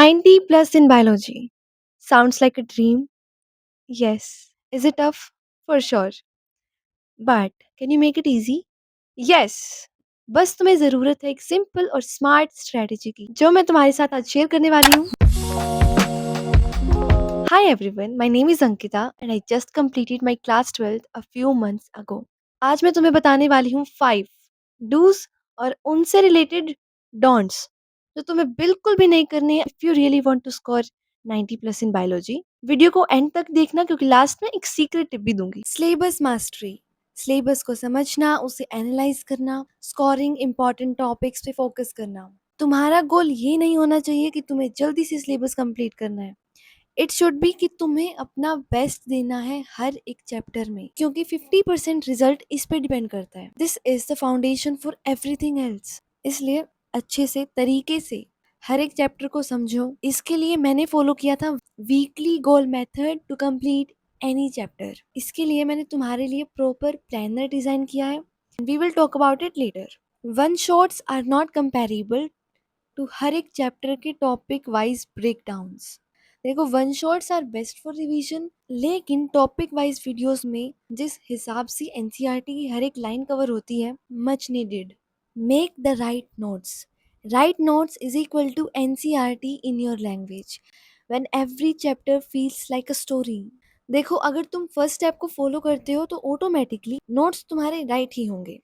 90 plus in biology. Sounds like a dream? Yes. Is it tough? For sure. But can you make it easy? Yes. बस तुम्हें ज़रूरत है एक simple और smart strategy की जो मैं तुम्हारे साथ आज शेयर करने वाली हूँ। Hi everyone, my name is Ankita and I just completed my class 12th a few months ago. आज मैं तुम्हें बताने वाली हूँ 5 do's और उनसे रिलेटेड don'ts जो तुम्हें बिल्कुल भी नहीं करने हैं if you really want to score 90 plus in biology. Video को एंड तक देखना क्योंकि लास्ट में एक सीक्रेट टिप भी दूंगी। सिलेबस मास्टरी, सिलेबस को समझना, उसे एनालाइज करना, स्कोरिंग इंपॉर्टेंट टॉपिक्स पे फोकस करना। तुम्हारा गोल ये नहीं होना चाहिए कि तुम्हें जल्दी से सिलेबस कंप्लीट करना है। इट शुड बी कि तुम्हें अपना बेस्ट देना है हर एक चैप्टर में, क्योंकि 50% रिजल्ट इस पे डिपेंड करता है। This is the foundation for everything else. इसलिए अच्छे से तरीके से हर एक चैप्टर को समझो। इसके लिए मैंने फॉलो किया था weekly goal method to complete any chapter. इसके लिए मैंने तुम्हारे लिए प्रॉपर प्लानर डिजाइन किया है। We will talk about it later. One shots are not comparable to हर एक चैप्टर के टॉपिक वाइज ब्रेकडाउन्स। देखो, one shots are best for revision, लेकिन टॉपिक वाइज वीडियोस में जिस हिसाब से एनसीईआरटी की हर एक लाइन कवर होती है, much needed. Make the right notes. Right notes is equal to NCERT in your language when every chapter feels like a story. देखो, अगर तुम फर्स्ट स्टेप को फॉलो करते हो तो ऑटोमेटिकली नोट्स तुम्हारे राइट ही होंगे।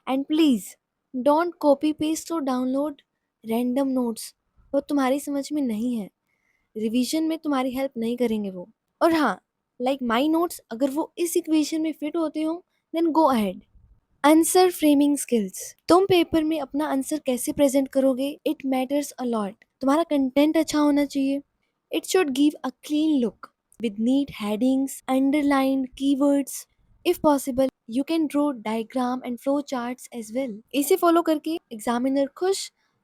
And please don't copy paste और डाउनलोड रैंडम नोट्स, वो तुम्हारी समझ में नहीं है। रिवीजन में तुम्हारी हेल्प नहीं करेंगे वो। और हाँ, लाइक माई नोट्स, अगर वो इस इक्वेशन में फिट होते हो then go ahead. Answer framing skills. तुम पेपर में अपना आंसर कैसे प्रेजेंट करोगे, इट मैटर्स अ लॉट। तुम्हारा कंटेंट अच्छा होना चाहिए। It should give a clean look with neat headings, underlined keywords. If possible, you can draw diagram and flow charts as well. इसे फॉलो करके एग्जामिनर खुश,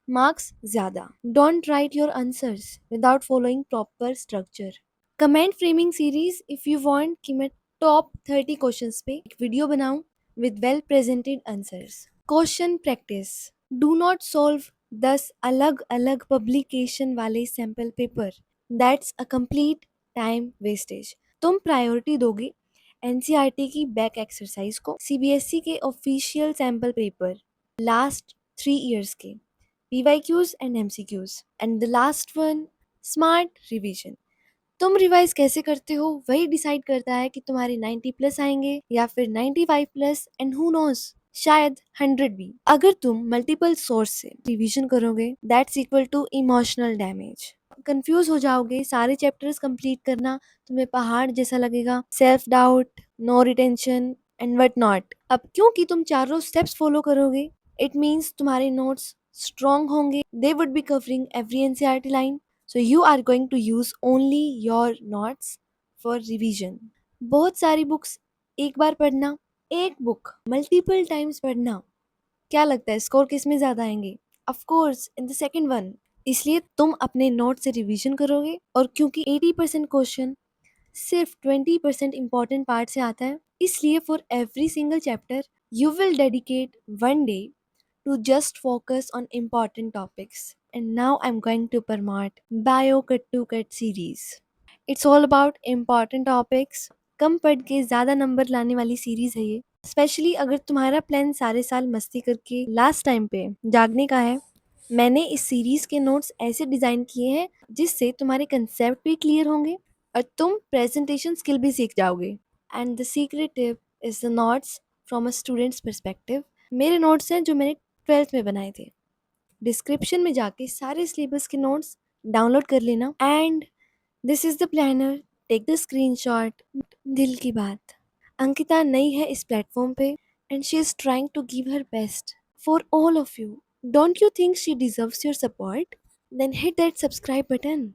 marks ज्यादा। Don't write your answers without following proper structure. Comment framing series, if you want कि मैं top 30 questions पे एक video बनाऊं with well presented answers. Question practice. Do not solve 10 अलग अलग पब्लिकेशन वाले sample paper, that's a complete time wastage. तुम priority दोगे एनसीईआरटी की बैक एक्सरसाइज को, सीबीएसई के official sample paper last 3 years के, PYQs and MCQs, and the last one smart revision. तुम रिवाइज कैसे करते हो वही डिसाइड करता है कि तुम्हारे 90 प्लस आएंगे या फिर 95 प्लस, एंड हु नोस, शायद 100 भी। अगर तुम मल्टीपल सोर्स से रिवीजन करोगे that's equal to emotional damage. Confuse हो जाओगे, सारे चैप्टर्स कंप्लीट करना तुम्हें पहाड़ जैसा लगेगा, self doubt, no retention and what not. अब क्योंकि तुम चारों स्टेप्स फॉलो करोगे, इट मीन्स तुम्हारे नोट्स स्ट्रॉन्ग होंगे। They would be covering every NCERT line. So you are going to use only your notes for revision. बहुत सारी books एक बार पढ़ना, एक बुक मल्टीपल टाइम्स पढ़ना, क्या लगता है स्कोर किस में ज्यादा आएंगे? Of course in the second one. इसलिए तुम अपने नोट से रिवीजन करोगे, और क्योंकि 80% क्वेश्चन सिर्फ 20% इंपॉर्टेंट पार्ट से आता है, इसलिए for every single chapter you will dedicate one day to just focus on important topics. And now I'm going to promote Bio Cut to Cut series. It's all about important topics. कम पढ़ के ज़्यादा number लाने वाली series है ये। Specially अगर तुम्हारा plan सारे साल मस्ती करके लास्ट टाइम पे जागने का है, मैंने इस सीरीज के नोट्स ऐसे डिज़ाइन किए हैं जिससे तुम्हारे कंसेप्ट भी क्लियर होंगे और तुम प्रेजेंटेशन स्किल भी सीख जाओगे। And the secret tip is the notes from a students perspective. मेरे नोट्स हैं जो मैंने 12th में बनाए थे। डिस्क्रिप्शन में जाके सारे सिलेबस के नोट्स डाउनलोड कर लेना। And this is the planner, take the screenshot. दिल की बात, अंकिता नई है इस प्लेटफॉर्म पे and she is trying to give her best for all of you. Don't you think she deserves your support? Then hit that subscribe button.